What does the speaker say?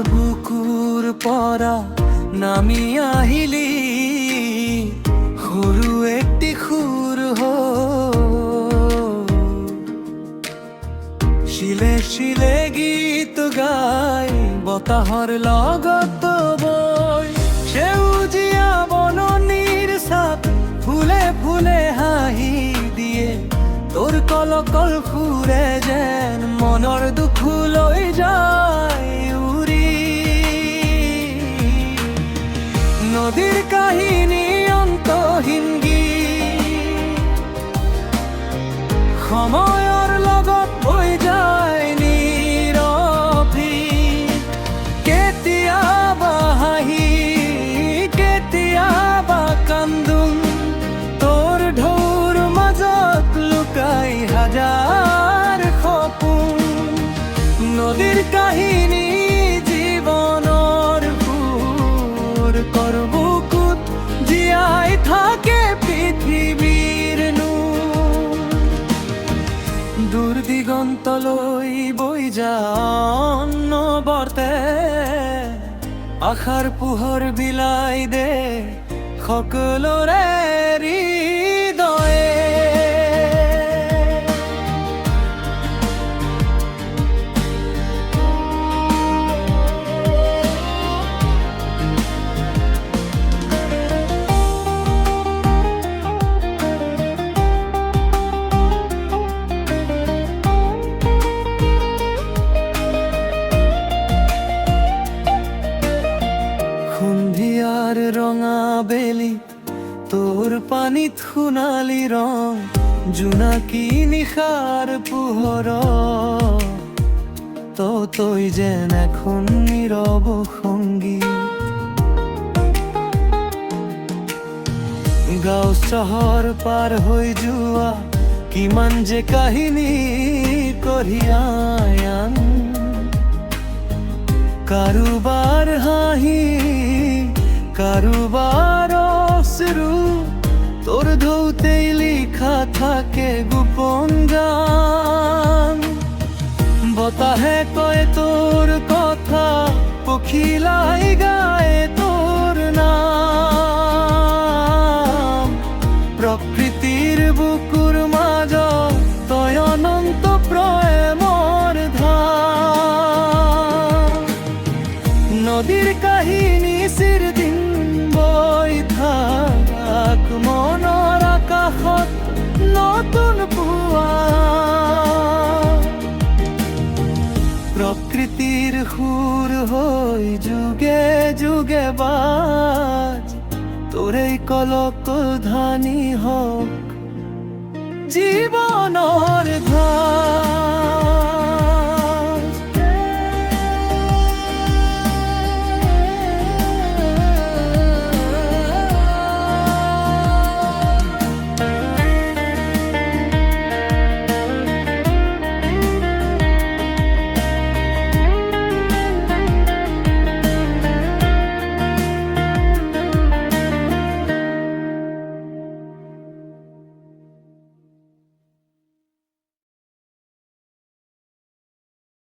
বুকুৰ পৰা নামি আহিলি সৰু একটি সুৰ শিলে শিলে গীত গাই বতাহৰ লগত বৈ সেউজীয়া বননিৰ ছাপ ফুলে ফুলে হাঁহি দিয়ে তোৰ কলকল সুৰে যেন মনৰ দুখ লৈ যায় উৰি নদীৰ কাহিনী অন্তহীন সময়ৰ লগত বৈ যায় নীৰৱি কেতিয়াবা হাঁহি কেতিয়াবা কান্দোন তোৰ ঢৌৰ মাজত লুকাই হাজাৰ সপোন নদীৰ কাহিনী জীৱনৰ সুৰ বুকুত জীয়াই থাকে পৃথিৱীৰ দূৰ দিগন্তলৈ বৈ যায় অনবৰতে আশাৰ পোহৰ বিলাই দে সকলোৰে হৃদয়ে সন্ধিয়াৰ ৰঙা বেলি তোৰ পানীত সোণালী ৰং জোনাকী নিশাৰ পোহৰ তই যেন এখন নীৰৱ সংগী গাঁও চহৰ পাৰ হৈ যোৱা কিমান যে কাহিনী কঢ়িয়াই আন কাৰোবাৰ হাঁহি কাৰোবাৰ অশ্ৰু তোৰ ঢৌতেই লিখা থাকে গোপন গান বতাহে কয় তোৰ কথা পখিলাই গায় তোৰ নাম প্ৰকৃতিৰ বুকুৰ মাজত তই অনন্ত প্ৰেমৰ ধাম নদীৰ কাহিনী চিৰদিন বৈ থাক মনৰ আকাশত নতুন পুৱা প্ৰকৃতিৰ সুৰ হৈ যুগে যুগে বাজ তোৰেই কলক ধানি হওক জীৱনৰ ধাম